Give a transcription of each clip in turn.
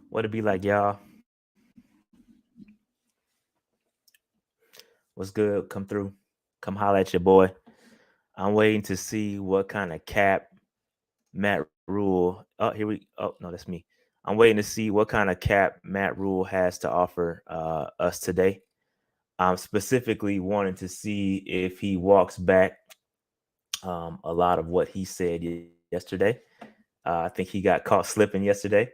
What it be like, y'all? What's good? Come through. Come holla at your boy. I'm waiting to see what kind of cap Matt Rule. Oh, here we. Oh no, that's me. I'm waiting to see what kind of cap Matt Rule has to offer us today. I'm specifically wanting to see if he walks back a lot of what he said yesterday. I think he got caught slipping yesterday.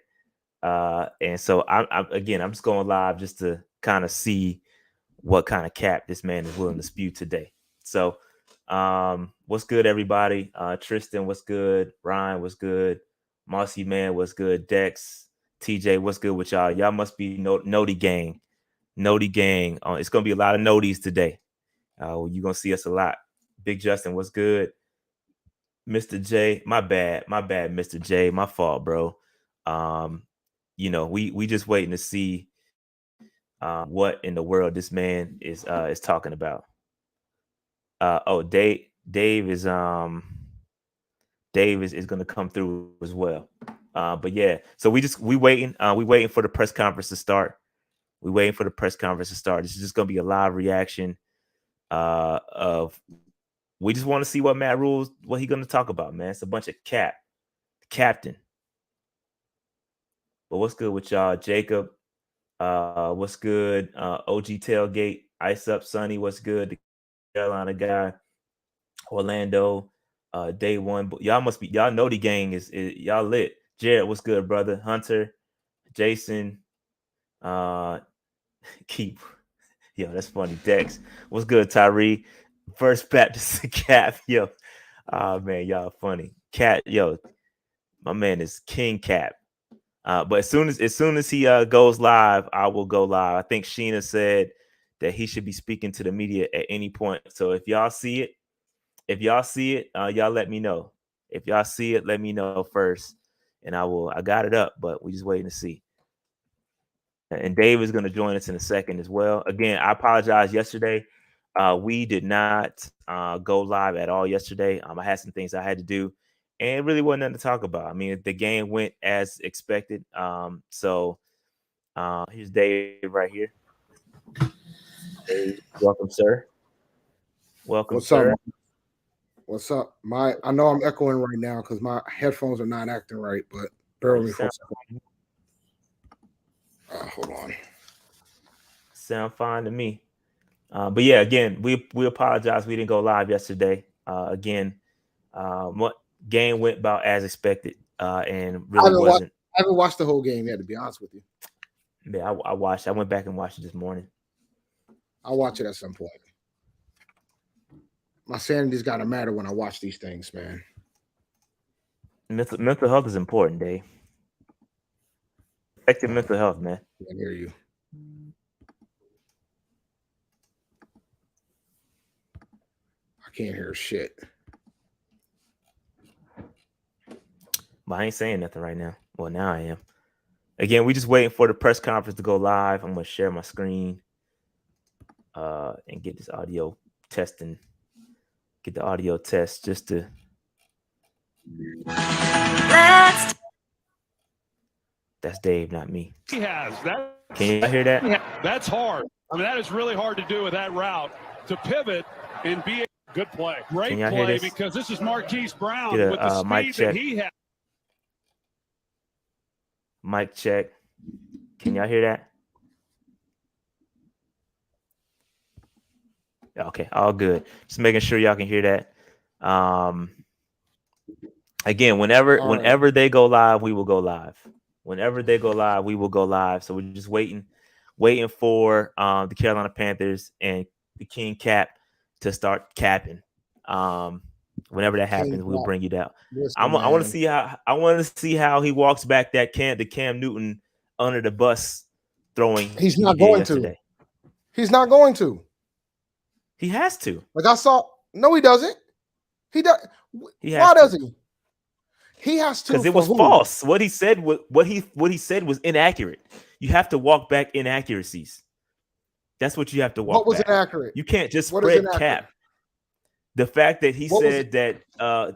And so I'm just going live just to kind of see what kind of cap this man is willing to spew today. So, what's good, everybody? Tristan, what's good? Ryan, what's good? Marcy, man, what's good? Dex, TJ, what's good with y'all? Y'all must be Noti gang. Noti gang. It's gonna be a lot of noties today. You're gonna see us a lot. Big Justin, what's good? Mr. J, my bad, Mr. J, my fault, bro. Um, we just waiting to see what in the world this man is talking about. Oh, Dave is gonna come through as well. But yeah, so we waiting for the press conference to start. We waiting for the press conference to start. This is just gonna be a live reaction of we just want to see what Matt Rules what he gonna talk about, man. It's a bunch of captain. But what's good with y'all, Jacob? What's good? OG Tailgate, Ice Up Sunny, what's good? The Carolina guy, Orlando, day one. Y'all must be y'all know the gang is y'all lit. Jared, what's good, brother? Hunter, Jason, uh, keep yo, that's funny. Dex, what's good, Tyree? First Baptist Cap, yo. Oh man, y'all funny. Cat, yo, my man is King Cap. But as soon as he goes live, I will go live. I think Sheena said that he should be speaking to the media at any point. So if y'all see it, y'all let me know. If y'all see it, let me know first, and I got it up, but we just waiting to see. And Dave is going to join us in a second as well. Again, I apologize. Yesterday, we did not go live at all yesterday. I had some things I had to do, and it really wasn't nothing to talk about. I mean, the game went as expected. Here's Dave right here. Dave, welcome, sir. Welcome, What's up? sir. What's up? I know I'm echoing right now because my headphones are not acting right, but bear with You me for a sound second. Hold on. fine to me. But yeah, again, we apologize. We didn't go live yesterday. Again, what game went about as expected, and I really haven't watched. wasn't. I haven't watched the whole game yet, to be honest with you. Yeah, I watched. I went back and watched it this morning. I'll watch it at some point. My sanity's got to matter when I watch these things, man. Mental health is important, Dave. Protect your mental health, man. I can hear you. I can't hear shit. But I ain't saying nothing right now. Well, now I am. Again, we just waiting for the press conference to go live. I'm gonna share my screen, and get this audio testing. Get the audio test just to. That's Dave, not me. He has that. Can you hear that? That's hard. I mean, that is really hard to do with that route to pivot and be a good play. Great play because this is Marquise Brown with the speed that he has. Mic check. Can y'all hear that? Okay, all good. Just making sure y'all can hear that. Again, whenever they go live, we will go live. Whenever they go live, we will go live. So we're just waiting for the Carolina Panthers and the King Cap to start capping. Whenever that happens, we'll bring you down. I want to see how he walks back the Cam Newton under the bus throwing. He's not going to. He's not going to. He has to. Like I saw. No, he doesn't. He does. Why doesn't he? He has to, because it was false. What he said was inaccurate. You have to walk back inaccuracies. That's what you have to walk back. What was inaccurate? You can't just spread cap. The fact that he said that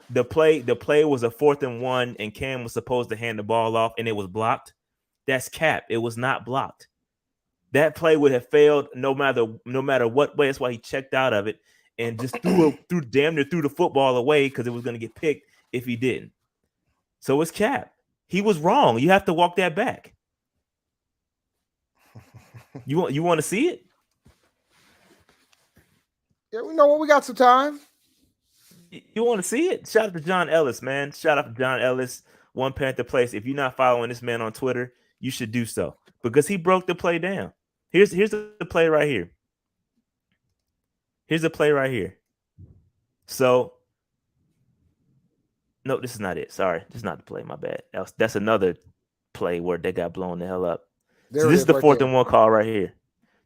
the play was a 4th and 1 and Cam was supposed to hand the ball off and it was blocked. That's cap. It was not blocked. That play would have failed no matter what way. That's why he checked out of it and just threw damn near threw the football away because it was going to get picked if he didn't. So it's cap. He was wrong. You have to walk that back. You want to see it? Yeah, we know what. We got some time. You want to see it? Shout out to John Ellis, man. Shout out to John Ellis, One Panther Place. If you're not following this man on Twitter, you should do so because he broke the play down. Here's the play right here. Here's the play right here. So, no, this is not it. Sorry, this is not the play. My bad. That's another play where they got blown the hell up. So this is the 4th and 1 call right here.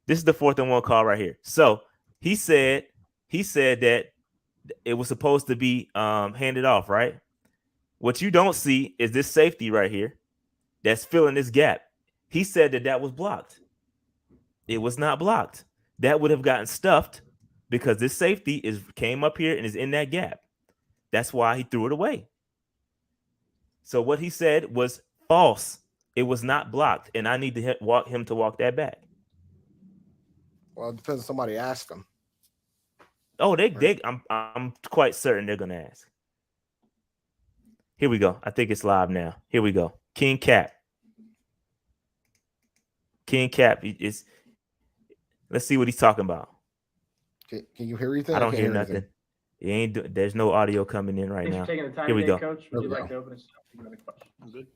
This is the 4th and 1 call right here. So he said that it was supposed to be handed off, right? What you don't see is this safety right here that's filling this gap. He said that was blocked. It was not blocked. That would have gotten stuffed because this safety came up here and is in that gap. That's why he threw it away. So what he said was false. It was not blocked, and I need to walk that back. Well, it depends on somebody asked him. Oh, I'm quite certain they're gonna ask. Here we go. I think it's live now. Here we go. King Cap. Is. Let's see what he's talking about. Can you hear anything? I don't hear nothing. There's no audio coming in right now. Taking the time Here we today, go. Coach. Would you like to open us up? I'm good.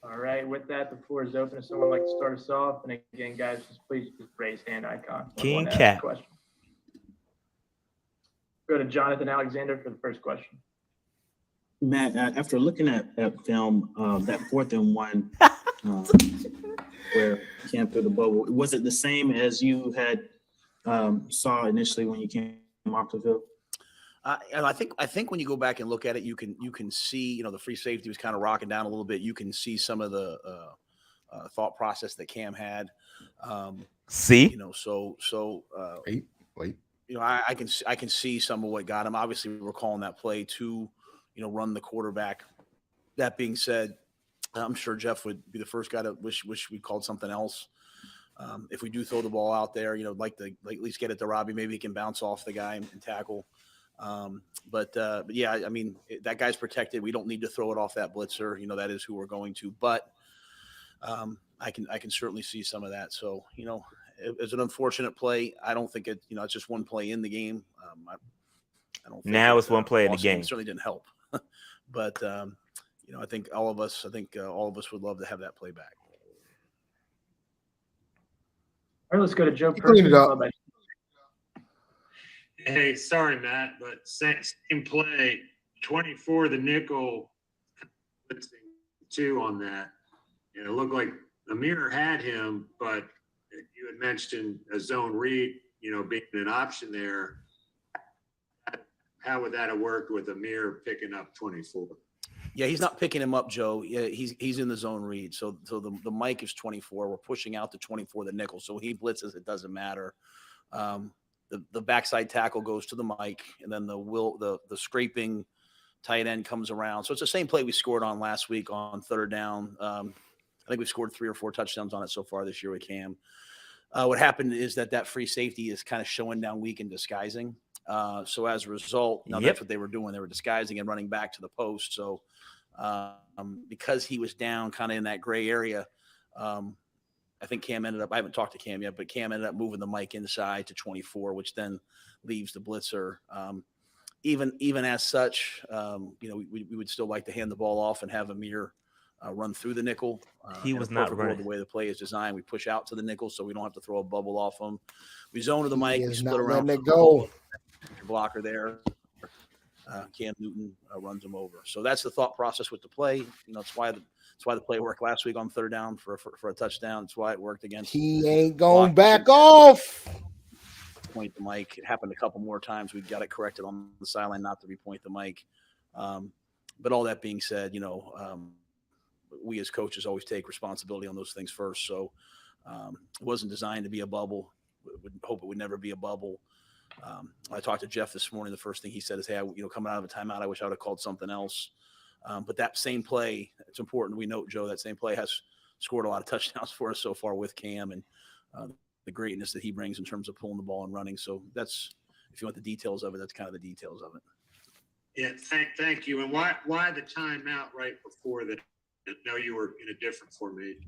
All right. With that, the floor is open. If someone would like to start us off, and again, guys, please raise hand icon. King Cap. Go to Jonathan Alexander for the first question. Matt, after looking at film, that 4th and 1 where Cam threw the bubble, was it the same as you had saw initially when you came off the field? And I think when you go back and look at it, you can see, the free safety was kind of rocking down a little bit. You can see some of the thought process that Cam had. See, wait. I can see some of what got him. Obviously, we're calling that play to, run the quarterback. That being said, I'm sure Jeff would be the first guy to wish we called something else. If we do throw the ball out there, like at least get it to Robbie. Maybe he can bounce off the guy and tackle. But yeah, I mean, that guy's protected. We don't need to throw it off that blitzer. That is who we're going to. But I can certainly see some of that. So, it's an unfortunate play. I don't think it's just one play in the game. I don't think now it's one play in the game. It certainly didn't help. But I think all of us would love to have that play back. All right, let's go to Joe. Clean it up. Hey, sorry, Matt, but same play, 24, the nickel, 2 on that. And it looked like Amir had him, but you had mentioned a zone read, being an option there. How would that have worked with Amir picking up 24? Yeah, he's not picking him up, Joe. Yeah, he's in the zone read. So the mic is 24. We're pushing out to 24, the nickel. So he blitzes, it doesn't matter. The backside tackle goes to the mic, and then the scraping tight end comes around. So it's the same play we scored on last week on 3rd down. I think we've scored 3 or 4 touchdowns on it so far this year with Cam. What happened is that free safety is kind of showing down weak and disguising. So as a result, that's what they were doing. They were disguising and running back to the post. So because he was down kind of in that gray area, I think Cam ended up – I haven't talked to Cam yet, but Cam ended up moving the mic inside to 24, which then leaves the blitzer. Even as such, we would still like to hand the ball off and have Amir run through the nickel. He was not running. The way the play is designed, we push out to the nickel so we don't have to throw a bubble off him. We zone to the mic. We split around. Letting it go. Blocker there. Cam Newton runs him over. So that's the thought process with the play. It's why the play worked last week on 3rd down for a touchdown. It's why it worked against. He ain't going back off. Point the mic. It happened a couple more times. We got it corrected on the sideline not to repoint the mic. But all that being said, we as coaches always take responsibility on those things first. So it wasn't designed to be a bubble. Would hope it would never be a bubble. I talked to Jeff this morning. The first thing he said is, "Hey, coming out of a timeout, I wish I would have called something else." But that same play, it's important we note, Joe, that same play has scored a lot of touchdowns for us so far with Cam and the greatness that he brings in terms of pulling the ball and running. So that's, if you want the details of it, that's kind of the details of it. Yeah, thank you. And why the timeout right before that? I know you were in a different formation.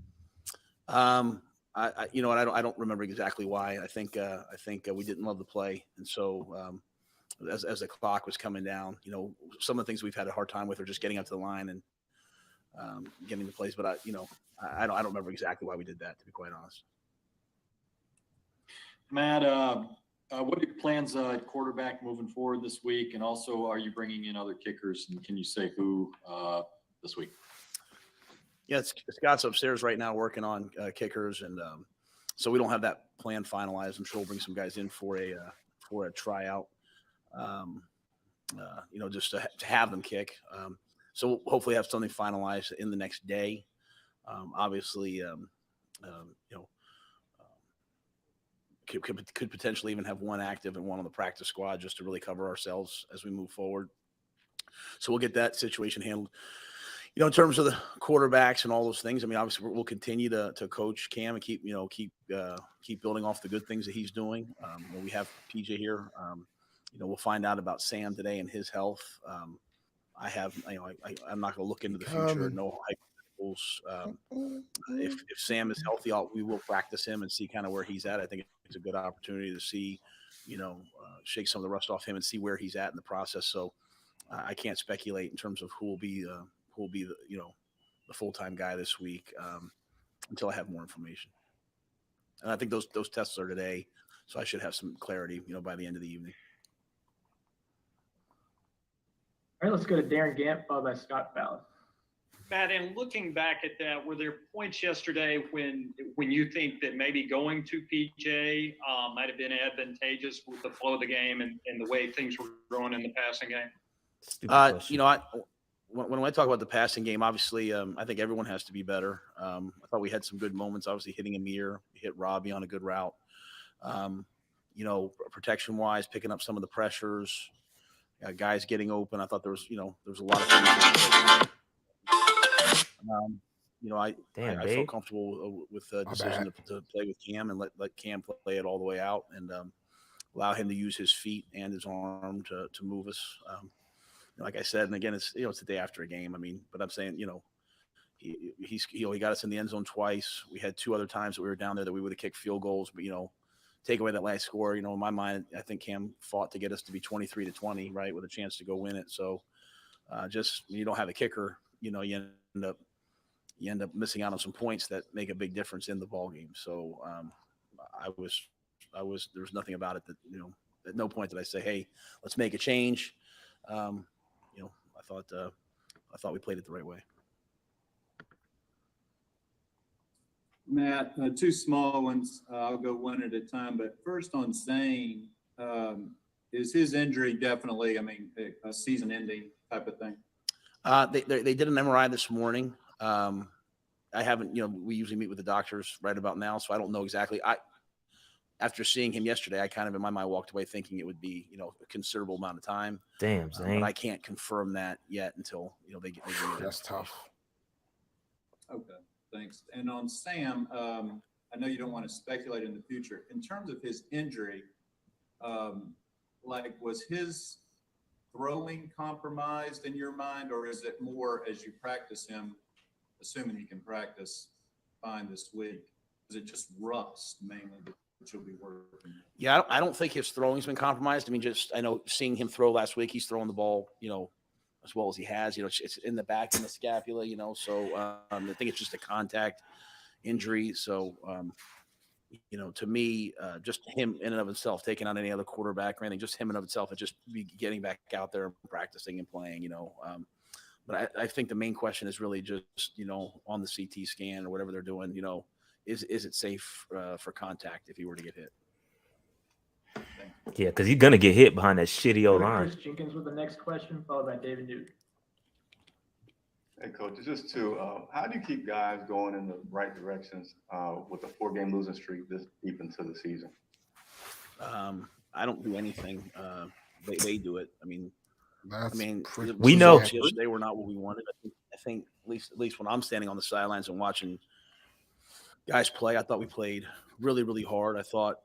I you know what, I don't remember exactly why. I think we didn't love the play, and so as the clock was coming down, you know, some of the things we've had a hard time with are just getting up to the line and getting the plays. But I don't remember exactly why we did that, to be quite honest. Matt, what are your plans at quarterback moving forward this week? And also, are you bringing in other kickers? And can you say who this week? Yeah, Scott's upstairs right now working on kickers, and so we don't have that plan finalized. I'm sure we'll bring some guys in for a tryout, you know, just to have them kick. So we'll hopefully have something finalized in the next day. Obviously, you know, could potentially even have one active and one on the practice squad just to really cover ourselves as we move forward. So we'll get that situation handled. You know, in terms of the quarterbacks and all those things, I mean, obviously we'll continue to coach Cam and keep building off the good things that he's doing. When we have PJ here, you know, we'll find out about Sam today and his health. I'm not going to look into the future. No hypotheticals. If Sam is healthy, we will practice him and see kind of where he's at. I think it's a good opportunity to see, you know, shake some of the rust off him and see where he's at in the process. So I can't speculate in terms of who will be the, you know, the full-time guy this week until I have more information. And I think those tests are today, so I should have some clarity, you know, by the end of the evening. All right, let's go to Darren Gant, followed by Scott Fowler. Matt, and looking back at that, were there points yesterday when you think that maybe going to PJ might have been advantageous with the flow of the game and the way things were going in the passing game? You know, when I talk about the passing game, obviously, I think everyone has to be better. I thought we had some good moments, obviously hitting Amir, hit Robbie on a good route. You know, protection-wise, picking up some of the pressures, guys getting open. I thought there was a lot of things. You know, I felt comfortable with the decision to play with Cam and let Cam play it all the way out and allow him to use his feet and his arm to move us. Like I said, and again, it's the day after a game. I mean, but I'm saying, you know, he got us in the end zone twice. We had two other times that we were down there that we would have kicked field goals, but, you know, take away that last score, you know, in my mind, I think Cam fought to get us to be 23-20, right, with a chance to go win it. So just when you don't have a kicker, you know, you end up missing out on some points that make a big difference in the ball game. So there's nothing about it that, you know, at no point did I say, hey, let's make a change. You know, I thought we played it the right way. Matt, two small ones. I'll go one at a time. But first on Zane, is his injury definitely, I mean, a season-ending type of thing? They did an MRI this morning. I haven't, you know, we usually meet with the doctors right about now, so I don't know exactly. After seeing him yesterday, I kind of in my mind walked away thinking it would be, you know, a considerable amount of time. Damn, Zane. But I can't confirm that yet until, you know, they get That's tough. Okay, thanks. And on Sam, I know you don't want to speculate in the future. In terms of his injury, like, was his throwing compromised in your mind, or is it more as you practice him, assuming he can practice fine this week? Is it just rust mainly that you'll be working? Yeah, I don't think his throwing's been compromised. I mean, I know seeing him throw last week, he's throwing the ball, you know, as well as he has. You know, it's in the back in the scapula, you know. So I think it's just a contact injury. So, you know, to me, just him in and of himself, taking on any other quarterback or anything, just him in and of itself, and just be getting back out there and practicing and playing, you know. But I think the main question is really just, you know, on the CT scan or whatever they're doing, you know, is it safe for contact if he were to get hit? Yeah, because you're gonna get hit behind that shitty old line. Chris Jenkins with the next question, followed by David Newton. Hey, Coach, just how do you keep guys going in the right directions with a 4-game losing streak this deep into the season? I don't do anything. They do it. I mean, we know they were not what we wanted. I think at least when I'm standing on the sidelines and watching guys play. I thought we played really, really hard. I thought,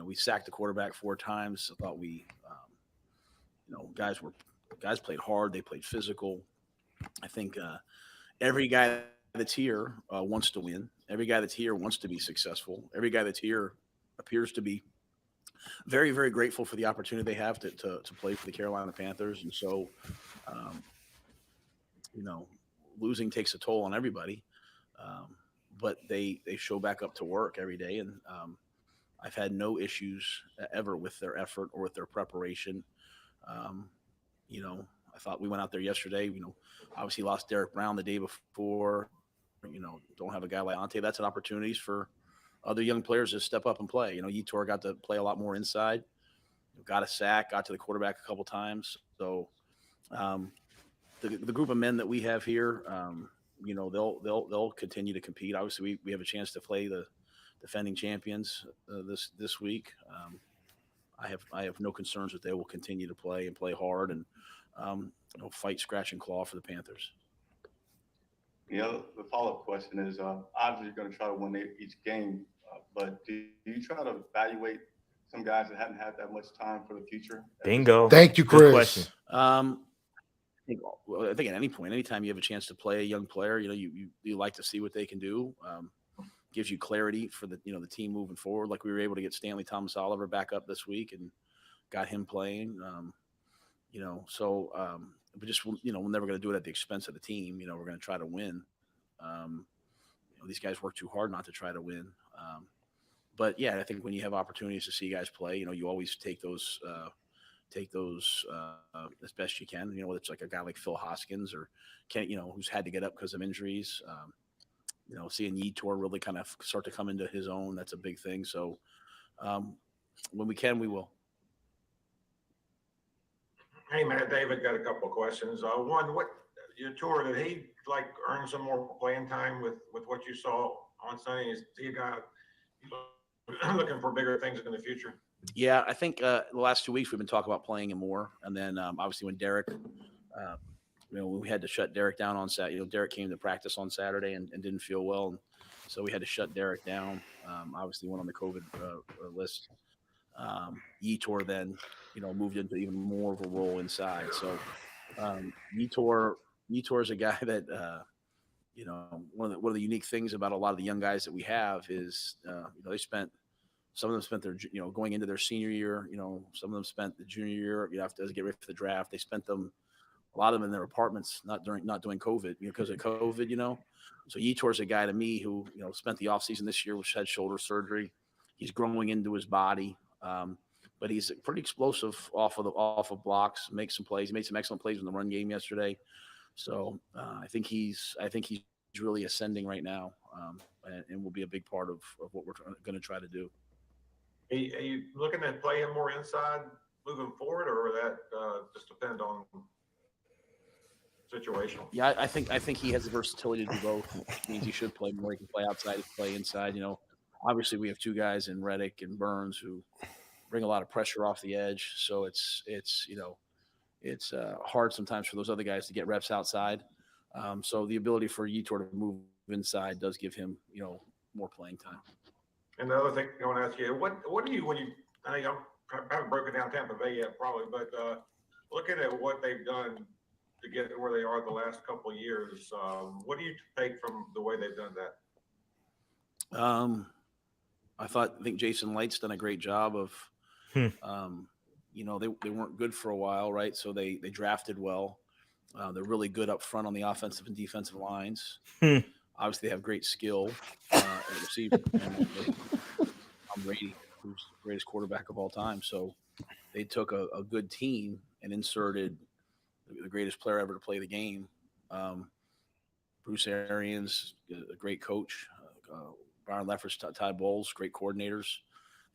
we sacked the quarterback 4 times. I thought we, guys played hard. They played physical. I think every guy that's here wants to win. Every guy that's here wants to be successful. Every guy that's here appears to be very, very grateful for the opportunity they have to play for the Carolina Panthers. And so, losing takes a toll on everybody. But they show back up to work every day. And I've had no issues ever with their effort or with their preparation. I thought we went out there yesterday, obviously lost Derek Brown the day before, don't have a guy like Ante. That's an opportunity for other young players to step up and play. Yetur got to play a lot more inside, got a sack, got to the quarterback a couple times. So the group of men that we have here, they'll continue to compete. Obviously we have a chance to play the defending champions this week. I have no concerns that they will continue to play and play hard and fight scratch and claw for the Panthers. The follow-up question is, obviously you're going to try to win each game, but do you try to evaluate some guys that haven't had that much time for the future? Bingo. Thank you, Chris. Good question. I think at any point, anytime you have a chance to play a young player, you like to see what they can do. Gives you clarity for the team moving forward. Like we were able to get Stanley Thomas Oliver back up this week and got him playing. But just we're never going to do it at the expense of the team. We're going to try to win. These guys work too hard not to try to win. But yeah, I think when you have opportunities to see guys play, you always take those as best you can. Whether it's like a guy like Phil Hoskins or who's had to get up because of injuries. Seeing Yetur really kind of start to come into his own, that's a big thing. So when we can, we will. Hey, Matt, David, got a couple of questions. One, what Yetur, did he earn some more playing time with what you saw on Sunday? Is he a guy looking for bigger things in the future? Yeah, I think the last 2 weeks we've been talking about playing him more. And then obviously when Derek, we had to shut Derek down on Saturday. Derek came to practice on Saturday and didn't feel well. And so we had to shut Derek down. Obviously went on the COVID list. Yetur then, moved into even more of a role inside. So Yetur is a guy that, one of the unique things about a lot of the young guys that we have is, some of them spent their, going into their senior year, some of them spent the junior year, after to get ready for the draft. They spent a lot of them in their apartments, not doing COVID, because of COVID, So Yetur's a guy to me who, spent the offseason this year, which had shoulder surgery. He's growing into his body. But he's pretty explosive off of blocks, makes some plays. He made some excellent plays in the run game yesterday. So I think he's really ascending right now, and will be a big part of what we're going to try to do. Are you looking to play him more inside moving forward, or will that just depend on situational? Yeah, I think he has the versatility to do both, which means he should play more. He can play outside, he can play inside. Obviously we have 2 guys in Reddick and Burns who bring a lot of pressure off the edge. So it's hard sometimes for those other guys to get reps outside. So the ability for Yetur to move inside does give him, more playing time. And the other thing I want to ask you, what do you, I haven't broken down Tampa Bay yet probably, but looking at what they've done to get where they are the last couple of years, what do you take from the way they've done that? I think Jason Light's done a great job of, they weren't good for a while, right? So they drafted well. They're really good up front on the offensive and defensive lines. Obviously, they have great skill at receiver. Tom Brady, who's the greatest quarterback of all time. So they took a good team and inserted the greatest player ever to play the game. Bruce Arians, a great coach. Byron Leftwich, Todd Bowles, great coordinators.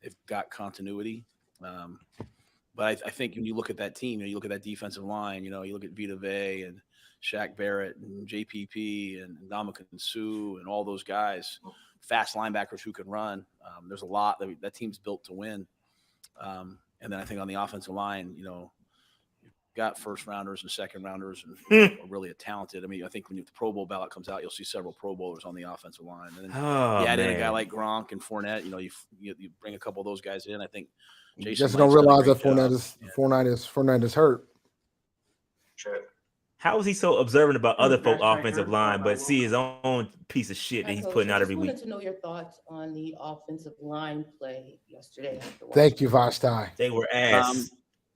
They've got continuity. But I think when you look at that team, you look at that defensive line, you look at Vita Vea and Shaq Barrett and JPP and Ndamukong Suh and all those guys, fast linebackers who can run. There's a lot that team's built to win. And then I think on the offensive line, you've got first rounders and second rounders and are really talented. I mean, I think when the Pro Bowl ballot comes out, you'll see several Pro Bowlers on the offensive line. And then you add in a guy like Gronk and Fournette. You bring a couple of those guys in. I think Jason just don't realize that Fournette is hurt. How is he so observant about other folk offensive line, but see his own piece of shit that he's putting out every week? I wanted to know your thoughts on the offensive line play yesterday. Thank you, Vashti. They were ass.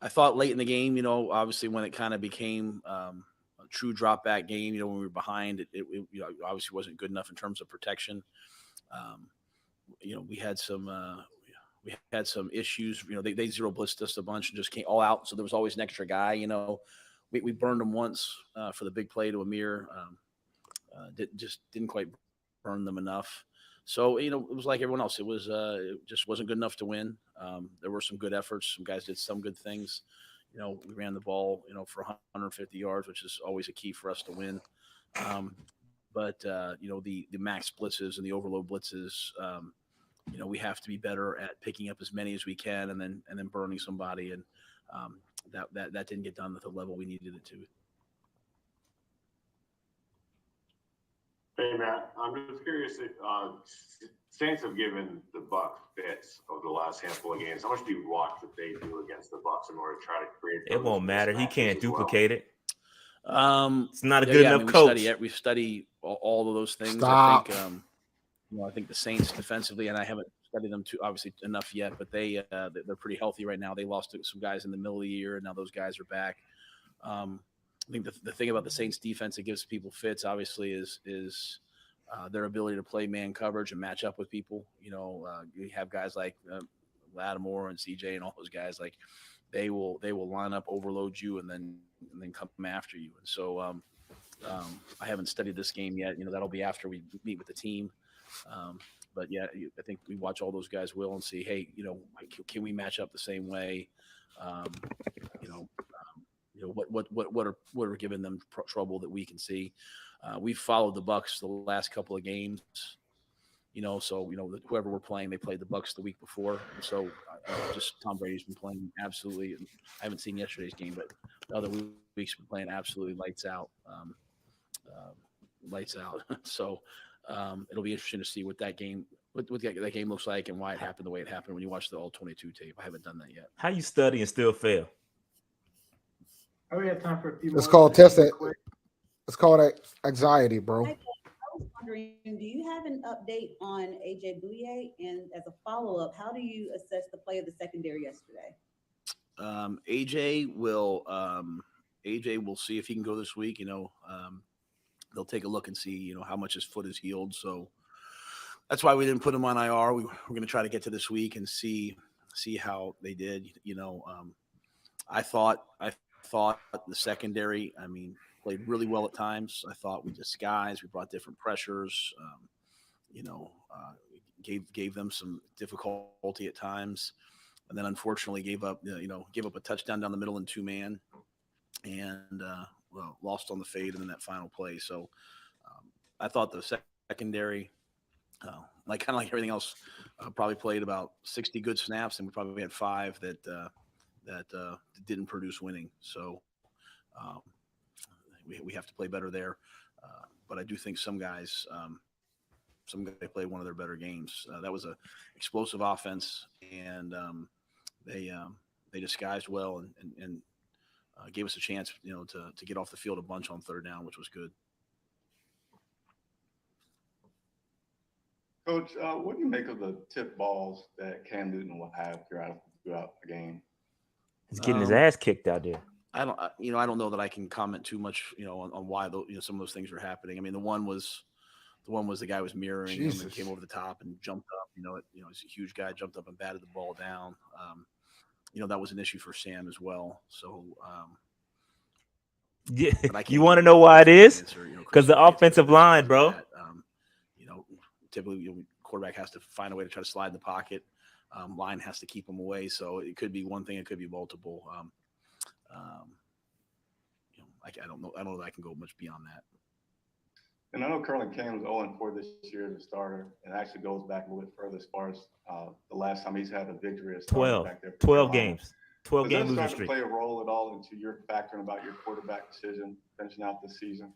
I thought late in the game, obviously when it kind of became a true drop back game, when we were behind, it obviously wasn't good enough in terms of protection. We had some issues. They zero blitzed us a bunch and just came all out. So there was always an extra guy. We burned them once for the big play to Amir. Just didn't quite burn them enough. So, it was like everyone else. It just wasn't good enough to win. There were some good efforts. Some guys did some good things. We ran the ball, for 150 yards, which is always a key for us to win. But the max blitzes and the overload blitzes, we have to be better at picking up as many as we can and then burning somebody. And that didn't get done at the level we needed it to. Hey, Matt, I'm just curious if Saints have given the Bucs fits over the last handful of games. How much do you watch what they do against the Bucs in order to try to create? It won't matter. He can't duplicate it. It's not a good enough coach. We study all of those things. Stop. I think the Saints defensively, and I haven't studied them obviously enough yet, but they're pretty healthy right now. They lost some guys in the middle of the year, and now those guys are back. I think the thing about the Saints defense that gives people fits, obviously, is their ability to play man coverage and match up with people. You have guys like Lattimore and CJ and all those guys, like they will line up, overload you, and then come after you. And so I haven't studied this game yet. That'll be after we meet with the team. But yeah, I think we watch all those guys and see, hey, can we match up the same way? What are giving them trouble that we can see? We've followed the Bucs the last couple of games, so whoever we're playing, they played the Bucs the week before. So just Tom Brady's been playing absolutely. I haven't seen yesterday's game, but the other weeks been playing absolutely lights out. So it'll be interesting to see what that game looks like and why it happened the way it happened when you watch the all 22 tape. I haven't done that yet. How you study and still fail? Oh, we have time for a few more. It's called testing. It's called anxiety, bro. I was wondering, do you have an update on AJ Bouye? And as a follow-up, how do you assess the play of the secondary yesterday? AJ will see if he can go this week. They'll take a look and see, how much his foot is healed. So that's why we didn't put him on IR. We're going to try to get to this week and see how they did. I thought the secondary, played really well at times. I thought we disguised, we brought different pressures, gave them some difficulty at times, and then unfortunately gave up a touchdown down the middle in 2-man, and lost on the fade and then that final play. So I thought the secondary, kind of like everything else, probably played about 60 good snaps, and we probably had 5 that didn't produce winning. So we have to play better there. But I do think some guys played one of their better games. That was a explosive offense, and they disguised well and gave us a chance, to get off the field a bunch on third down, which was good. Coach, what do you make of the tip balls that Cam Newton will have throughout the game? He's getting his ass kicked out there. I don't know that I can comment too much, on why some of those things are happening. The one was the guy was mirroring him and came over the top and jumped up. He's a huge guy, jumped up and batted the ball down. That was an issue for Sam as well. So, yeah, you want to know why it is? Because the offensive line, bro. Typically, quarterback has to find a way to try to slide in the pocket. Line has to keep him away. So it could be one thing. It could be multiple. I don't know. I don't know that I can go much beyond that. And I know currently Cam's 0-4 this year as a starter, and actually goes back a little bit further as far as the last time he's had a victory as 12 games. 12 Does game that losing start to streak. play a role at all into your factoring about your quarterback decision finishing out this season?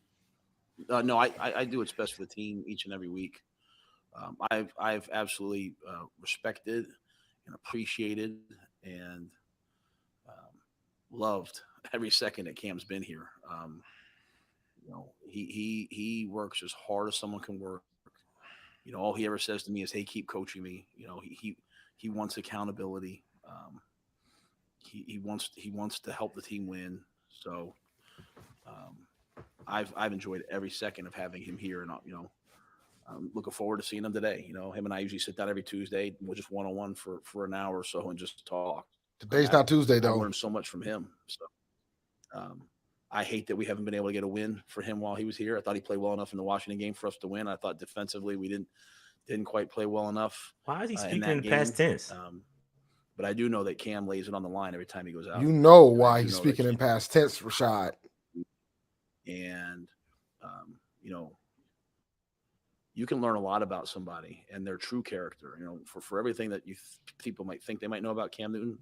No, I do what's best for the team each and every week. I've absolutely respected and appreciated and loved every second that Cam's been here. You know, he works as hard as someone can work. You know, all he ever says to me is, "Hey, keep coaching me." You know, he wants accountability. He wants to help the team win. So I've enjoyed every second of having him here, and you know, I'm looking forward to seeing him today. You know, him and I usually sit down every Tuesday. We'll just one-on-one for an hour or so and just talk. Today's not Tuesday, I though. learned so much from him. So I hate that we haven't been able to get a win for him while he was here. I thought he played well enough in the Washington game for us to win. I thought defensively we didn't quite play well enough. Why is he in speaking that in game. past tense? But I do know that Cam lays it on the line every time he goes out. You know And why I do he's know speaking that in past tense, Rashad. And you know, you can learn a lot about somebody and their true character. You know, for everything that people might think they might know about Cam Newton,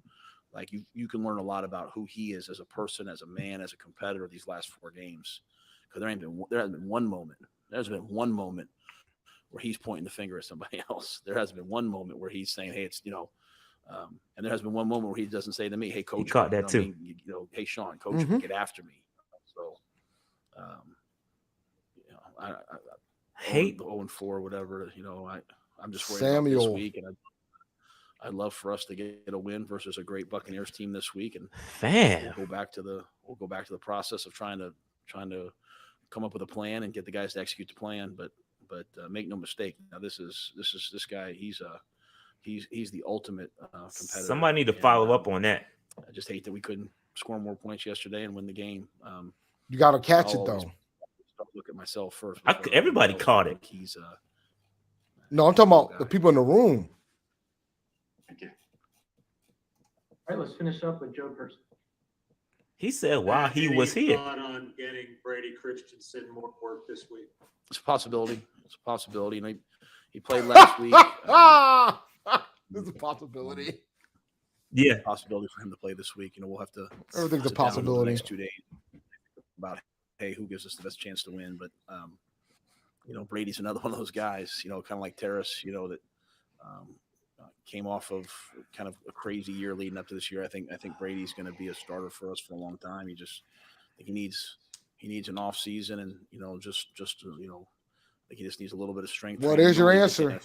like you can learn a lot about who he is as a person, as a man, as a competitor these last 4 games. Because there hasn't been one moment. There's been one moment where he's pointing the finger at somebody else. There hasn't been one moment where he's saying, "Hey, it's you know," and there has been one moment where he doesn't say to me, "Hey, coach," caught that too. I mean? You know, "Hey, Sean, coach, me, get after me." So, you know, I hate the 0-4, whatever. You know, I'm just worried Samuel. about this week, and I'd love for us to get a win versus a great Buccaneers team this week, and Fam. we'll go back to the process of trying to come up with a plan and get the guys to execute the plan. But make no mistake, now this guy. He's the ultimate competitor. Somebody need to follow up on that. I just hate that we couldn't score more points yesterday and win the game. You got to catch I'll it, always though. Look at myself first. Everybody caught it. He's No, I'm talking about the people in the room. Thank you. All right, let's finish up with Joe Person. He said while he was here. Thought on getting Brady Christensen more work this week? It's a possibility. It's a possibility. And he played last week. There's a possibility. Yeah, possibility for him to play this week. You know, we'll have to. Everything's a sit down over possibility. The next 2 days about hey, who gives us the best chance to win? But you know, Brady's another one of those guys. You know, kind of like Terrace. You know that came off of kind of a crazy year leading up to this year. I think Brady's going to be a starter for us for a long time. I think he needs an off season, and you know, just you know, I think he just needs a little bit of strength. What is your answer?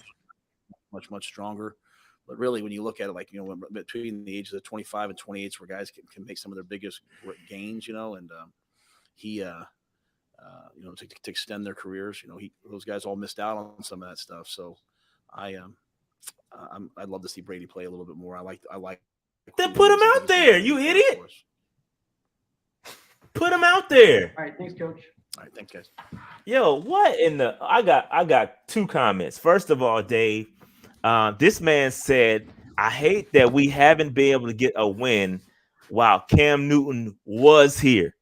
Much stronger. But really, when you look at it, like, you know, between the ages of 25 and 28, where guys can make some of their biggest gains, you know, and you know, to extend their careers, you know, those guys all missed out on some of that stuff. So I'd love to see Brady play a little bit more. I like. Then put him out there, you idiot. Put him out there. All right, thanks, Coach. All right, thanks, guys. Yo, what in the? I got 2 comments. First of all, Dave, this man said, "I hate that we haven't been able to get a win while Cam Newton was here."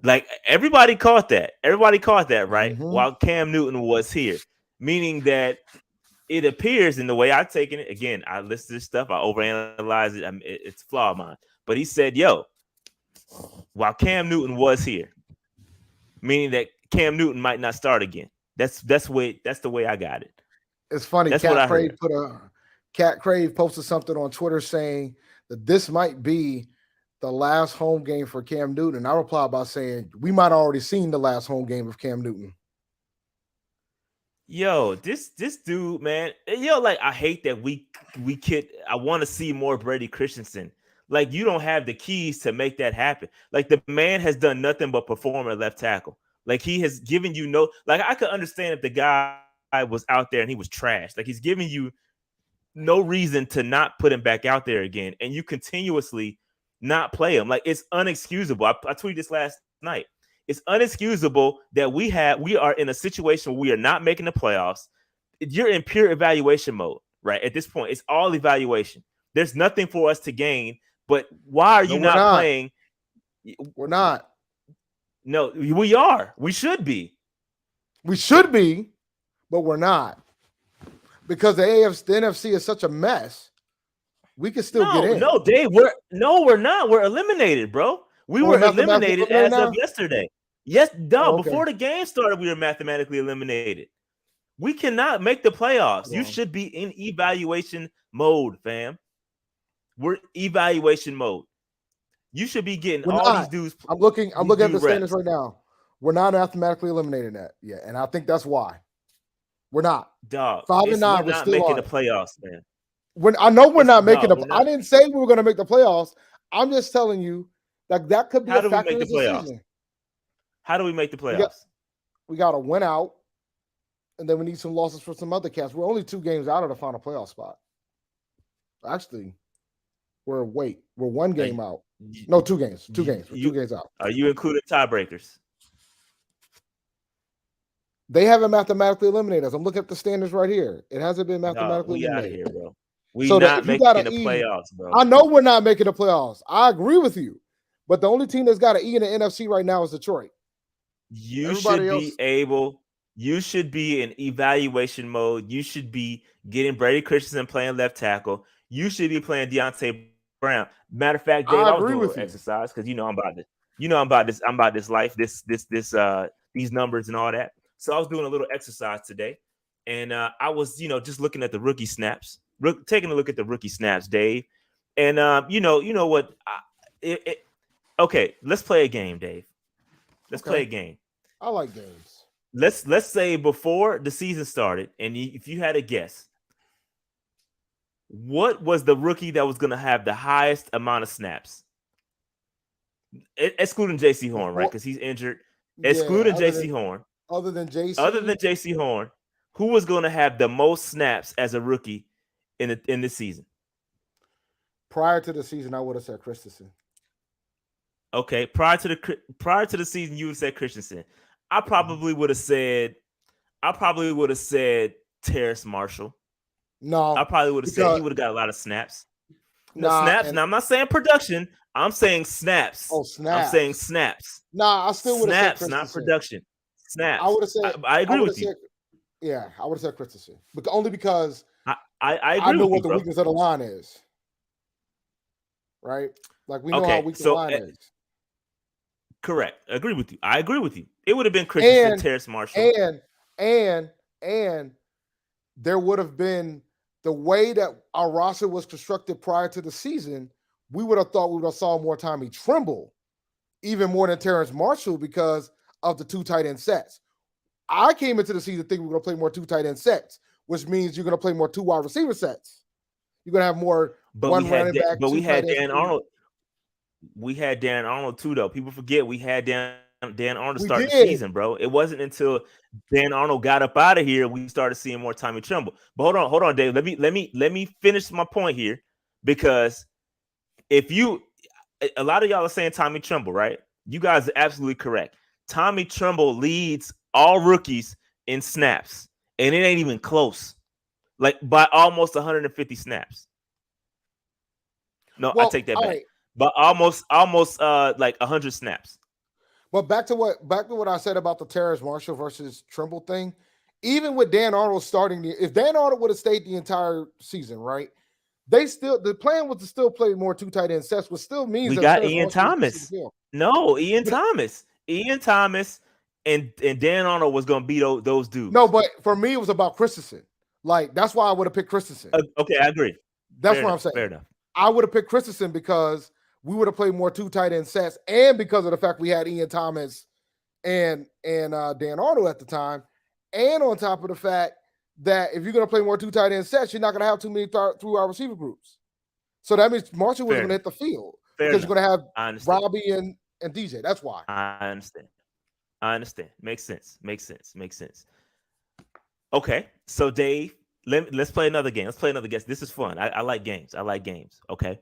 Like everybody caught that. Everybody caught that, right? Mm-hmm. While Cam Newton was here, meaning that it appears, in the way I've taken it. Again, I listen to this stuff. I overanalyze it. It's a flaw of mine. But he said, "Yo, while Cam Newton was here," meaning that Cam Newton might not start again. That's the way I got it. It's funny. That's what I heard. Cat Crave posted something on Twitter saying that this might be the last home game for Cam Newton. And I replied by saying we might have already seen the last home game of Cam Newton. Yo, this dude, man. Yo, like, I hate that I want to see more Brady Christensen. Like, you don't have the keys to make that happen. Like, the man has done nothing but perform at left tackle. Like, he has given you no, like, I could understand if the guy was out there and he was trash. Like, he's giving you no reason to not put him back out there again. And you continuously not play him. Like, it's unexcusable. I tweeted this last night. It's unexcusable that we are in a situation where we are not making the playoffs. You're in pure evaluation mode, right? At this point, it's all evaluation. There's nothing for us to gain. But why are you not playing? We're not. No, we are. We should be. We should be, but we're not. Because the NFC is such a mess. We can still get in. No, Dave, we're not. We're eliminated, bro. We were eliminated as of yesterday. Yes, before the game started, we were mathematically eliminated. We cannot make the playoffs. You should be in evaluation mode, fam. We're evaluation mode. You should be getting these dudes. I'm looking at the standings right now. We're not mathematically eliminated yet, and I think that's why. We're not. Dog. 5 and 9. We're not making the playoffs, man. I know we're not making the. I didn't say we were going to make the playoffs. I'm just telling you that could be a factor in the season. How do we make the playoffs? We got to win out, and then we need some losses for some other cats. We're only 2 games out of the final playoff spot. Actually, we're 1 game out. No, 2 games. 2 games. We're 2 games out. Are you including tiebreakers? They haven't mathematically eliminated us. I'm looking at the standings right here. It hasn't been mathematically eliminated. We out of here, bro. We're not making the playoffs, bro. I know we're not making the playoffs. I agree with you. But the only team that's got an E in the NFC right now is Detroit. You should be in evaluation mode. You should be getting Brady Christensen playing left tackle. You should be playing Deontay Brown. Matter of fact, Dave, I was doing exercise because I'm about this. I'm about this life, these numbers and all that. So I was doing a little exercise today, and I was, just looking at the rookie snaps, taking a look at the rookie snaps, Dave. And you know what? Okay, let's play a game, Dave. Let's play a game. I like games. Let's say before the season started, and if you had a guess, what was the rookie that was going to have the highest amount of snaps? Excluding J.C. Horn, right? Because he's injured. Excluding J.C. Horn. Other than J.C. Horn, who was going to have the most snaps as a rookie in the season? Prior to the season, I would have said Christensen. Okay, prior to the season, you would have said Christensen. I probably would have said Terrace Marshall. No, I probably would have said he would have got a lot of snaps. Snaps. Now I'm not saying production. I'm saying snaps. Oh, snaps. I'm saying snaps. Nah, I still would have said snaps, not production. Snaps. I would have said. I agree with you. Yeah, I would have said Christensen, but only because I agree know with what you, the bro. weakness of the line is. Right, like we know how weak the line is. Correct. Agree with you. I agree with you. It would have been Christensen, Terrace Marshall, and there would have been the way that our roster was constructed prior to the season. We would have thought we would have saw more Tommy Tremble, even more than Terrace Marshall, because of the 2 tight end sets. I came into the season thinking we're going to play more 2 tight end sets, which means you're going to play more 2 wide receiver sets. You're going to have more running back. But we had Dan Arnold. We had Dan Arnold too, though. People forget we had Dan Arnold start the season, bro. It wasn't until Dan Arnold got up out of here we started seeing more Tommy Tremble. But hold on, Dave. Let me finish my point here, because a lot of y'all are saying Tommy Tremble, right? You guys are absolutely correct. Tommy Tremble leads all rookies in snaps, and it ain't even close, like by almost 150 snaps. No, I take that back. Right. But almost like 100 snaps. But back to what I said about the Terrace Marshall versus Tremble thing. Even with Dan Arnold starting, if Dan Arnold would have stayed the entire season, right? The plan was to still play more 2 tight end sets, which still means we got Ian Thomas. No, Ian Thomas. Ian Thomas and Dan Arnold was going to beat those dudes. No, but for me, it was about Christensen. Like, that's why I would have picked Christensen. Okay, I agree. That's what I'm saying. Fair enough. I would have picked Christensen because we would have played more 2 tight end sets, and because of the fact we had Ian Thomas and Dan Arnold at the time, and on top of the fact that if you're going to play more 2 tight end sets, you're not going to have too many through our receiver groups. So that means Marshall was going to hit the field because you're going to have Robbie and DJ. That's why. I understand. Makes sense. Okay, so Dave, let's play another game. Let's play another game. This is fun. I like games. Okay.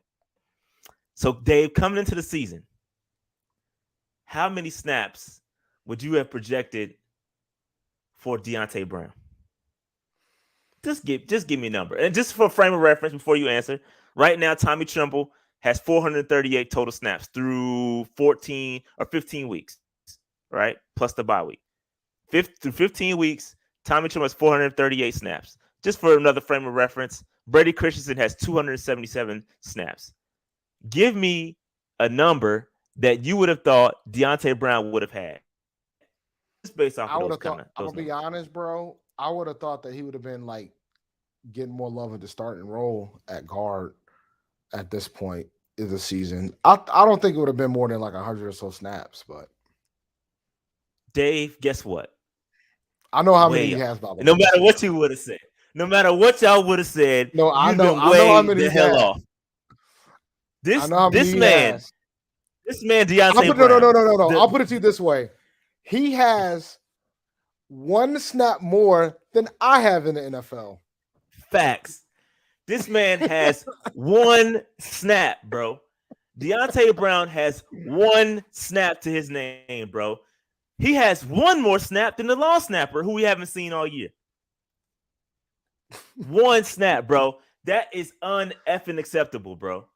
So, Dave, coming into the season, how many snaps would you have projected for Deontay Brown? Just give me a number. And just for frame of reference before you answer, right now, Tommy Tremble has 438 total snaps through 14 or 15 weeks, right? Plus the bye week. Through 15 weeks, Tommy Tremble has 438 snaps. Just for another frame of reference, Brady Christensen has 277 snaps. Give me a number that you would have thought Deonte Brown would have had. Just based off of those kind of. I'll be honest, bro. I would have thought that he would have been like getting more love in the starting role at guard at this point in the season. I don't think it would have been more than like 100 or so snaps, but Dave, guess what? I know how many he has, by the way. No matter what you would have said. No matter what y'all would have said, no, I know how many the hell off. This man, Deonte Brown. No. I'll put it to you this way. He has one snap more than I have in the NFL. Facts. This man has one snap, bro. Deonte Brown has one snap to his name, bro. He has one more snap than the long snapper who we haven't seen all year. One snap, bro. That is un-effing acceptable, bro.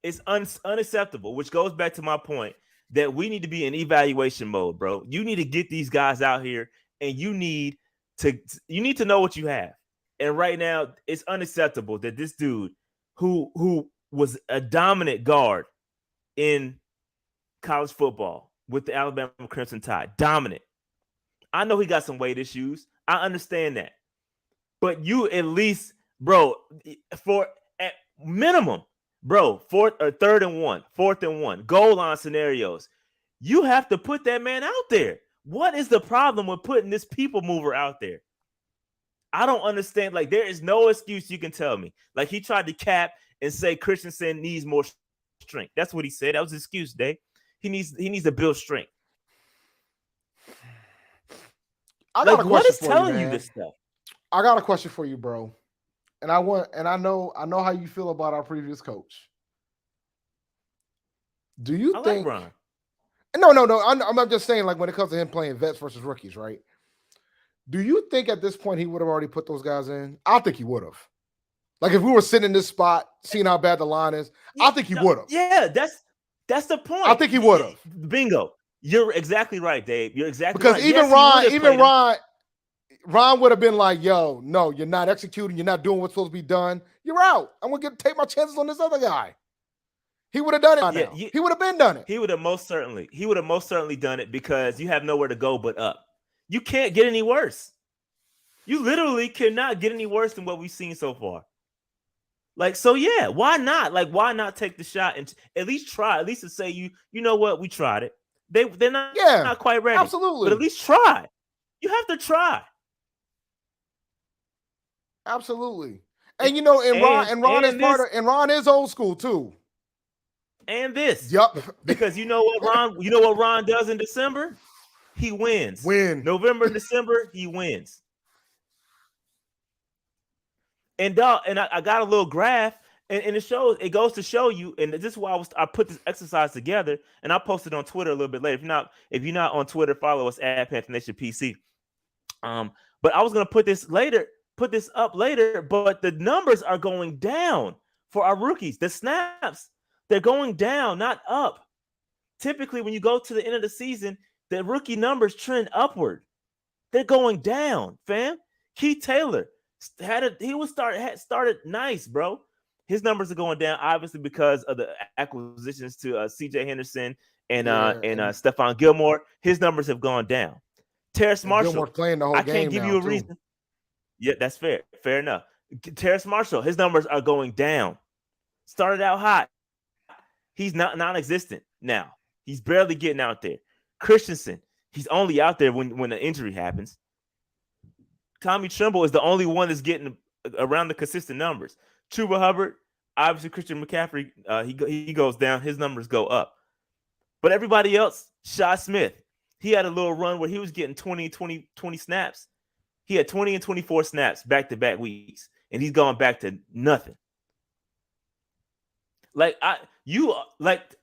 It's unacceptable, which goes back to my point that we need to be in evaluation mode, bro. You need to get these guys out here, and you need to know what you have. And right now, it's unacceptable that this dude who was a dominant guard in college football with the Alabama Crimson Tide, dominant. I know he got some weight issues. I understand that. But you at least, bro, for at minimum, bro, fourth and one, goal line scenarios, you have to put that man out there. What is the problem with putting this people mover out there? I don't understand. Like, there is no excuse you can tell me. Like, he tried to cap and say Christensen needs more strength. That's what he said. That was his excuse, Dave. He needs to build strength. What is telling you this stuff? I got a question for you, bro. And I know how you feel about our previous coach. Do you think? Like Ron. No. I'm just saying, like, when it comes to him playing vets versus rookies, right? Do you think at this point he would have already put those guys in? I think he would have. Like, if we were sitting in this spot, seeing how bad the line is, I think he would have. Yeah, that's the point. I think he would have. Bingo. You're exactly right, Dave. You're exactly because right. Because Ron would have been like, "Yo, no, you're not executing. You're not doing what's supposed to be done. You're out. I'm gonna take my chances on this other guy." He would have done it. Yeah, he would have been done it. He would have most certainly done it because you have nowhere to go but up. You can't get any worse. You literally cannot get any worse than what we've seen so far. Like, so yeah, why not? Like, why not take the shot and at least try? At least to say you know what, we tried it. They're not quite ready. Absolutely. But at least try. You have to try. Absolutely. And Ron is old school too. And this. Yep. Because you know what Ron does in December? He wins. November, December, he wins. And I got a little graph, and it goes to show you, and this is why I put this exercise together, and I'll post it on Twitter a little bit later. If you're not on Twitter, follow us at Panther Nation PC. But I was gonna put this up later, but the numbers are going down for our rookies. The snaps, they're going down, not up. Typically, when you go to the end of the season, the rookie numbers trend upward. They're going down, fam. Keith Taylor started nice, bro. His numbers are going down, obviously, because of the acquisitions to CJ Henderson and Stephon Gilmore. His numbers have gone down. Terrace Marshall, Gilmore's playing the whole game. I can't give you a reason. Yeah, that's fair. Fair enough. Terrace Marshall, his numbers are going down. Started out hot. He's not non-existent now. He's barely getting out there. Christensen, he's only out there when an injury happens. Tommy Tremble is the only one that's getting around the consistent numbers. Chuba Hubbard, obviously Christian McCaffrey, he goes down. His numbers go up. But everybody else, Shi Smith, he had a little run where he was getting 20 snaps. He had 20 and 24 snaps back-to-back weeks, and he's going back to nothing.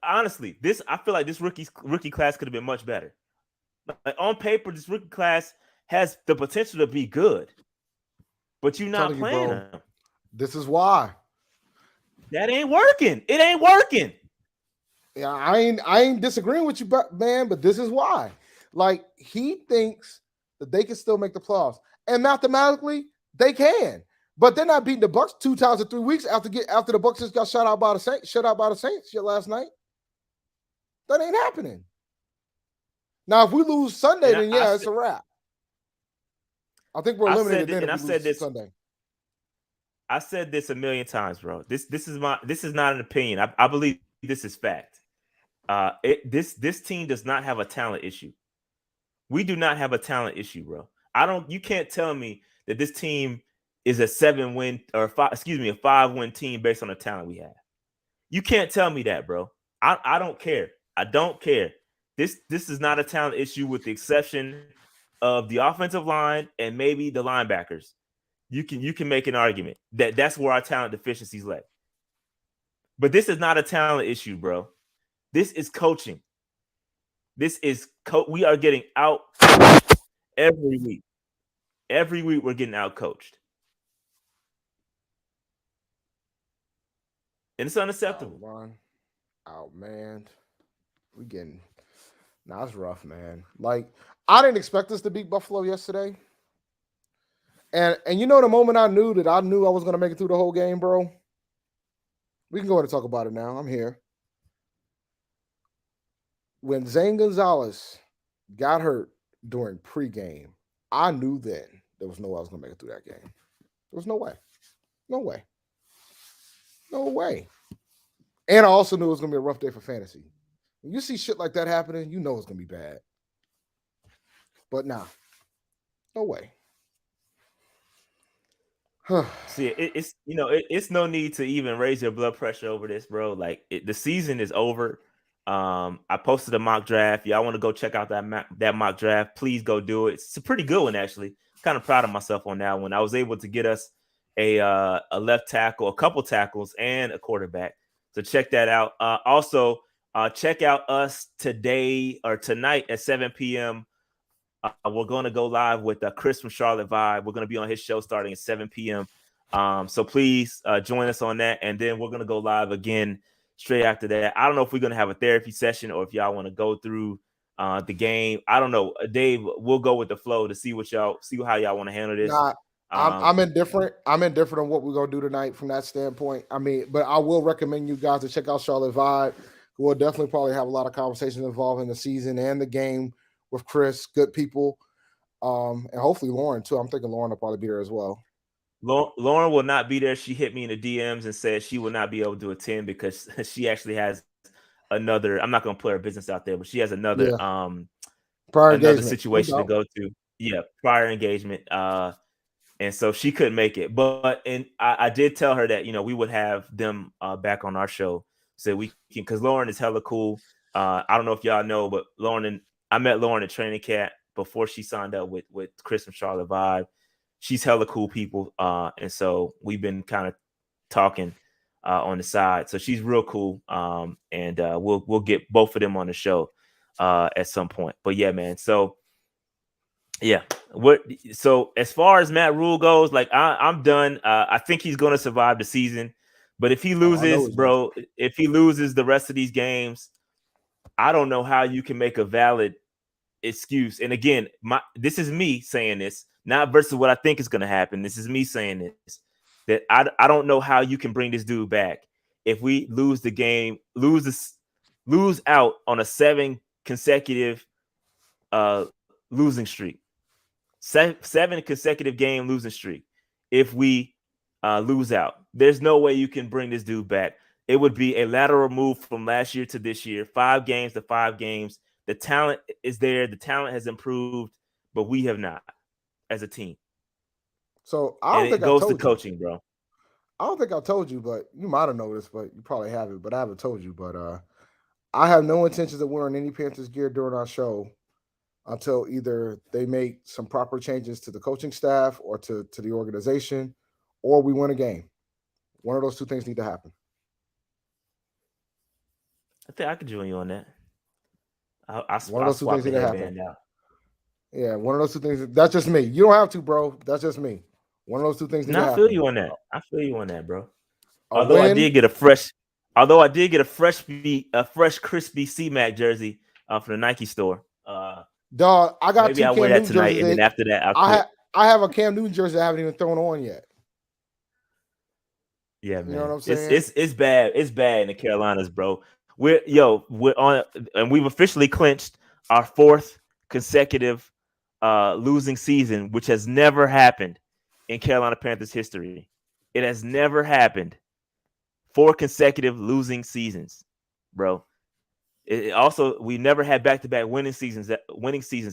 Honestly, I feel like this rookie class could have been much better. Like, on paper, this rookie class has the potential to be good, but you're not playing them. This is why. That ain't working. It ain't working. Yeah, I ain't disagreeing with you, man, but this is why. Like, he thinks that they can still make the playoffs. And mathematically, they can. But they're not beating the Bucks 2 times in 3 weeks after the Bucks just got shut out by the Saints last night. That ain't happening. Now, if we lose Sunday, then it's a wrap. I think we're eliminated then. And I said this Sunday. I said this a million times, bro. This is not an opinion. I believe this is fact. This team does not have a talent issue. We do not have a talent issue, bro. You can't tell me that this team is a 5-win team based on the talent we have. You can't tell me that, bro. I don't care. I don't care. This is not a talent issue with the exception of the offensive line and maybe the linebackers. You can make an argument that that's where our talent deficiencies lay. But this is not a talent issue, bro. This is coaching. We are getting out every week. Every week we're getting out coached. And it's unacceptable. Man. We getting it's rough, man. Like, I didn't expect us to beat Buffalo yesterday. And you know, the moment I knew I was going to make it through the whole game, bro. We can go ahead and talk about it now. I'm here. When Zane Gonzalez got hurt during pregame, I knew then there was no way I was going to make it through that game. There was no way. No way. No way. And I also knew it was going to be a rough day for fantasy. When you see shit like that happening, you know it's going to be bad. But nah. No way. See, it's no need to even raise your blood pressure over this, bro. Like, the season is over. I posted a mock draft. Y'all want to go check out that mock draft? Please go do it. It's a pretty good one, actually. Kind of proud of myself on that one. I was able to get us a left tackle, a couple tackles, and a quarterback. So check that out. Also, check out us today or tonight at 7 p.m. We're going to go live with Chris from Charlotte Vibe. We're going to be on his show starting at 7 p.m. So please join us on that. And then we're going to go live again straight after that. I don't know if we're going to have a therapy session or if y'all want to go through the game. I don't know. Dave, we'll go with the flow to see how y'all want to handle this. Nah, I'm indifferent. I'm indifferent on what we're going to do tonight from that standpoint. I mean, but I will recommend you guys to check out Charlotte Vibe. We'll definitely probably have a lot of conversations involving the season and the game with Chris, good people, and hopefully Lauren too. I'm thinking Lauren will probably be there as well. Lauren will not be there. She hit me in the DMs and said she will not be able to attend because she actually has another. I'm not going to put her business out there, but she has another another situation to go to. Yeah, prior engagement. And so she couldn't make it. But I did tell her that we would have them back on our show so we can, because Lauren is hella cool. I don't know if y'all know, but I met Lauren at Training Camp before she signed up with Chris from Charlotte Vibe. She's hella cool people. And so we've been kind of talking on the side. So she's real cool. And we'll get both of them on the show at some point. But yeah, man. So yeah. So as far as Matt Rule goes, like I'm done. I think he's going to survive the season. But if he loses, if he loses the rest of these games, I don't know how you can make a valid excuse. And again, this is me saying this, not versus what I think is going to happen. This is me saying this, that I don't know how you can bring this dude back if we lose the game, lose out on a 7 consecutive losing streak, 7 consecutive game losing streak. If we lose out, there's no way you can bring this dude back. It would be a lateral move from last year to this year, 5 games to 5 games. The talent is there. The talent has improved, but we have not as a team. So it goes to coaching, bro. I don't think I told you, but you might have noticed, but you probably haven't. But I haven't told you. But I have no intentions of wearing any Panthers gear during our show until either they make some proper changes to the coaching staff or to the organization, or we win a game. One of those 2 things need to happen. I think I could join you on that. One of those 2 things need to happen. Yeah, one of those 2 things. That's just me. You don't have to, bro. That's just me. One of those 2 things need to happen. I feel you on that. I feel you on that, bro. Although I did get a fresh crispy C-Mac jersey from the Nike store. Dog, I got maybe 2 I'll Cam wear that Newton tonight, jerseys. and then after that, I have a Cam Newton jersey I haven't even thrown on yet. Yeah, man. You know what I'm saying? It's bad. It's bad in the Carolinas, bro. We're on, and we've officially clinched our 4th consecutive losing season, which has never happened in Carolina Panthers history. It has never happened. 4 consecutive losing seasons, bro. It also, we never had back-to-back winning seasons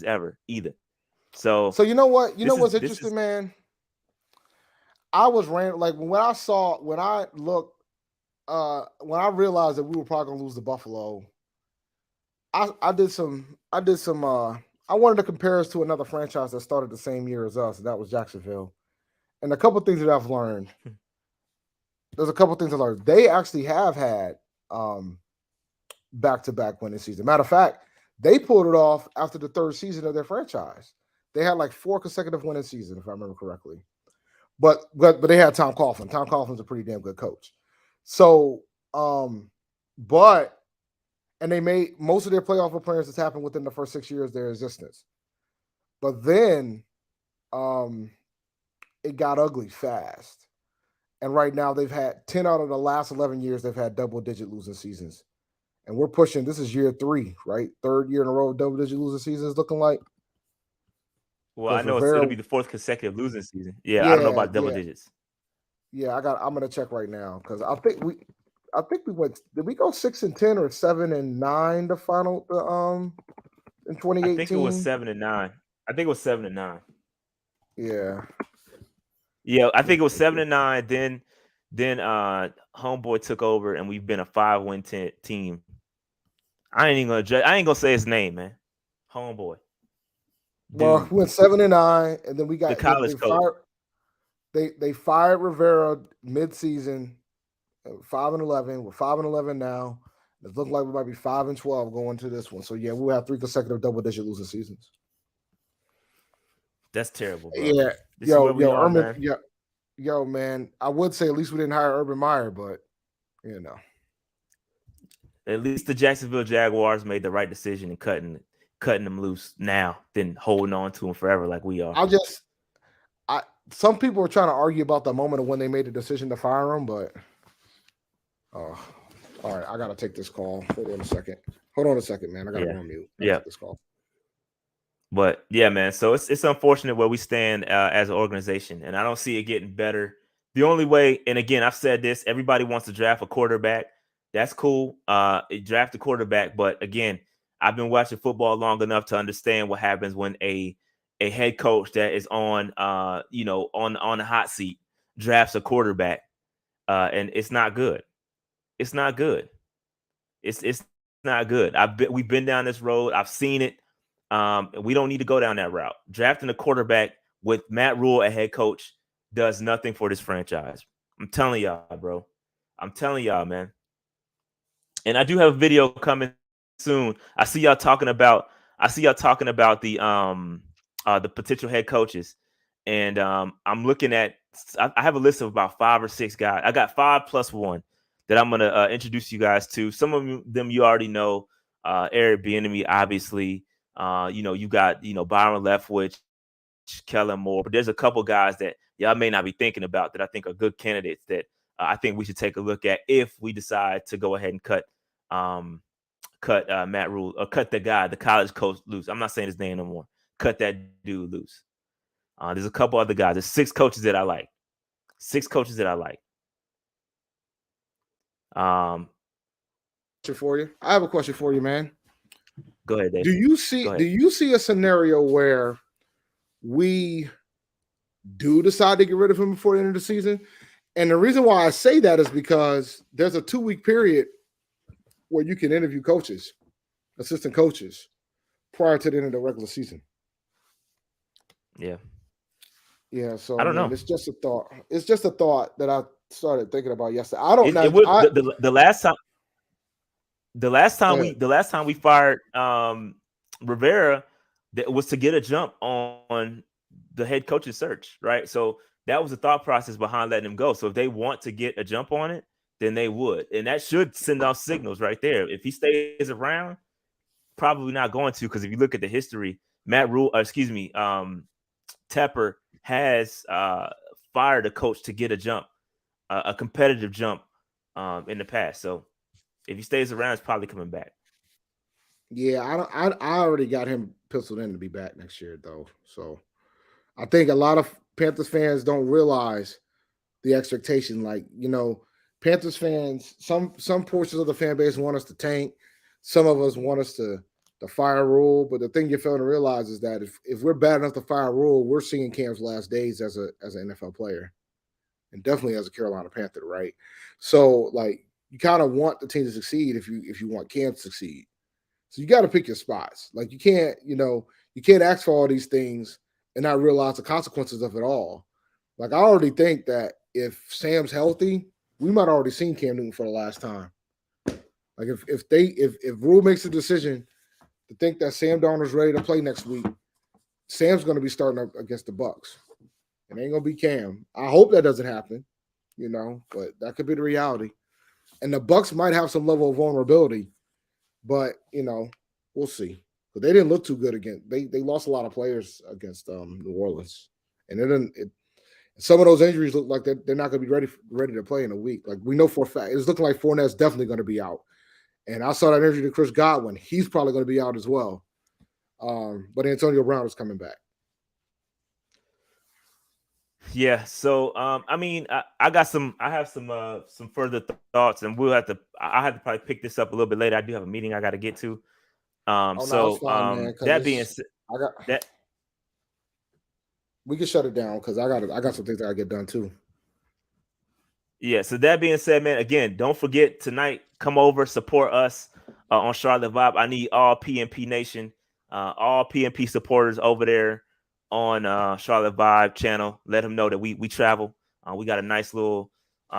ever either. So you know what? You know what's interesting, man? I was like when I realized that we were probably gonna lose to Buffalo, I wanted to compare us to another franchise that started the same year as us, and that was Jacksonville. And a couple things that I've learned. There's a couple things I learned. They actually have had back-to-back winning season. Matter of fact, they pulled it off after the 3rd season of their franchise. They had like 4 consecutive winning seasons, if I remember correctly. But they had Tom Coughlin. Tom Coughlin's a pretty damn good coach. So, and they made most of their playoff appearances happen within the first 6 years of their existence. But then it got ugly fast. And right now they've had 10 out of the last 11 years, they've had double-digit losing seasons. And we're pushing, this is year 3, right? 3rd year in a row, double-digit losing seasons looking like. Well, I know it'll be the 4th consecutive losing season. Yeah, I don't know about double digits. Yeah, I'm gonna check right now because I think we went. Did we go 6-10 or 7-9 the final in 2018? I think it was 7-9. I think it was 7-9. Yeah. Yeah, I think it was 7-9. Then Homeboy took over, and we've been a 5-win team. I ain't gonna say his name, man. Homeboy. Dude. Well, we went 7-9, and then we got the college coach. They fired Rivera mid-season, 5-11. We're 5-11 now. It looks like we might be 5-12 going to this one. So yeah, we'll have 3 consecutive double-digit losing seasons. That's terrible, bro. Yeah, Urban. Yo, man. I would say at least we didn't hire Urban Meyer, but you know, at least the Jacksonville Jaguars made the right decision in cutting them loose now than holding on to them forever like we are. Some people are trying to argue about the moment of when they made the decision to fire him, but all right, I gotta take this call. Hold on a second, man. I gotta go on mute. Take this call. But yeah, man. So it's unfortunate where we stand as an organization, and I don't see it getting better. The only way, and again, I've said this: everybody wants to draft a quarterback. That's cool. Draft a quarterback, but again, I've been watching football long enough to understand what happens when a head coach that is on the hot seat drafts a quarterback, and it's not good. It's not good. It's not good. We've been down this road. I've seen it. We don't need to go down that route. Drafting a quarterback with Matt Rule as head coach does nothing for this franchise. I'm telling y'all, bro. I'm telling y'all, man. And I do have a video coming soon. I see y'all talking about the potential head coaches, and I'm looking at. I have a list of about 5 or 6 guys. I got 5 plus 1 that I'm gonna introduce you guys to. Some of them you already know. Eric Bieniemy, obviously. You got Byron Leftwich, Kellen Moore, but there's a couple guys that y'all may not be thinking about that I think are good candidates that I think we should take a look at if we decide to go ahead and cut Matt Rule or cut the college coach loose. I'm not saying his name no more. Cut that dude loose. There's a couple other guys. There's 6 coaches that I like. 6 coaches that I like. For you, I have a question for you, man. Go ahead, Dave. Do you see a scenario where we do decide to get rid of him before the end of the season? And the reason why I say that is because there's a 2-week period where you can interview coaches, assistant coaches, prior to the end of the regular season. Yeah. Yeah. So I don't know. It's just a thought. It's just a thought that I started thinking about yesterday. I don't know. The last time we fired Rivera, that was to get a jump on the head coach's search, right? So that was the thought process behind letting him go. So if they want to get a jump on it, then they would, and that should send off signals right there. If he stays around, probably not going to, because if you look at the history, Tepper has fired a coach to get a jump a competitive jump in the past. So if he stays around, it's probably coming back. Yeah, I already got him penciled in to be back next year, though. So I think a lot of Panthers fans don't realize the expectation. Like, Panthers fans, some portions of the fan base want us to tank. Some of us want us to fire Rule. But the thing you're failing to realize is that if we're bad enough to fire Rule, we're seeing Cam's last days as an NFL player, and definitely as a Carolina Panther, right? So, like, you kind of want the team to succeed if you want Cam to succeed. So you got to pick your spots. Like, you can't ask for all these things and not realize the consequences of it all. Like, I already think that if Sam's healthy, we might have already seen Cam Newton for the last time. Like, if Rule makes a decision to think that Sam Darnold's ready to play next week, Sam's going to be starting up against the Bucs. It ain't going to be Cam. I hope that doesn't happen, but that could be the reality. And the Bucs might have some level of vulnerability, but, we'll see. But they didn't look too good again. They lost a lot of players against New Orleans. And some of those injuries look like they're not going to be ready to play in a week. Like, we know for a fact. It's looking like Fournette's definitely going to be out. And I saw that injury to Chris Godwin. He's probably going to be out as well. But Antonio Brown is coming back. Yeah. So, I have some further thoughts, and I have to probably pick this up a little bit later. I do have a meeting I got to get to. That being said, we can shut it down because I got some things that I get done too. Yeah. So that being said, man, again, don't forget tonight, come over, support us on Charlotte Vibe. I need all PNP Nation, all PNP supporters over there on Charlotte Vibe channel. Let them know that we travel. We got a nice little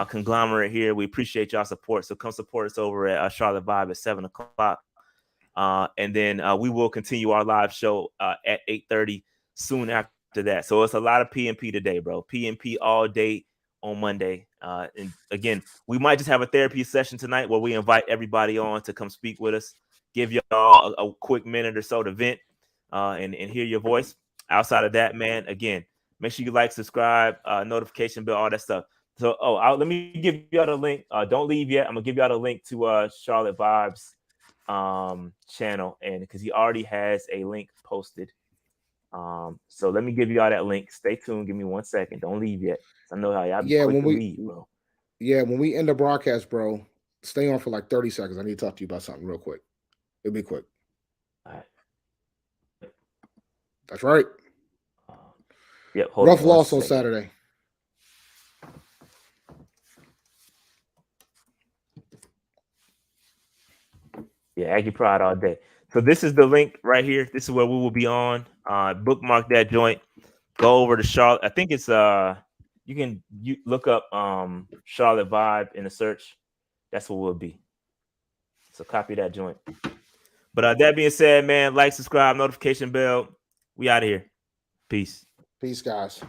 conglomerate here. We appreciate y'all support. So come support us over at Charlotte Vibe at 7:00. And then we will continue our live show at 8:30 soon after that. So it's a lot of PNP today, bro. PNP all day on Monday. And again, we might just have a therapy session tonight where we invite everybody on to come speak with us, give y'all a quick minute or so to vent and hear your voice. Outside of that, man, again, make sure you like, subscribe, notification bell, all that stuff. So, let me give y'all the link. Don't leave yet. I'm gonna give y'all the link to Charlotte Vibes channel, and because he already has a link posted. So let me give y'all that link. Stay tuned. Give me 1 second. Don't leave yet. I know how y'all be quick to leave, bro. Yeah, when we end the broadcast, bro, stay on for like 30 seconds. I need to talk to you about something real quick. It'll be quick. All right. That's right. Yep. Rough loss on Saturday. Yeah, Aggie Pride all day. So this is the link right here. This is where we will be on. Bookmark that joint. Go over to Charlotte. I think it's you can look up Charlotte Vibe in the search. That's what we'll be. So copy that joint. But that being said, man, like, subscribe, notification bell. We out of here. Peace. Peace, guys.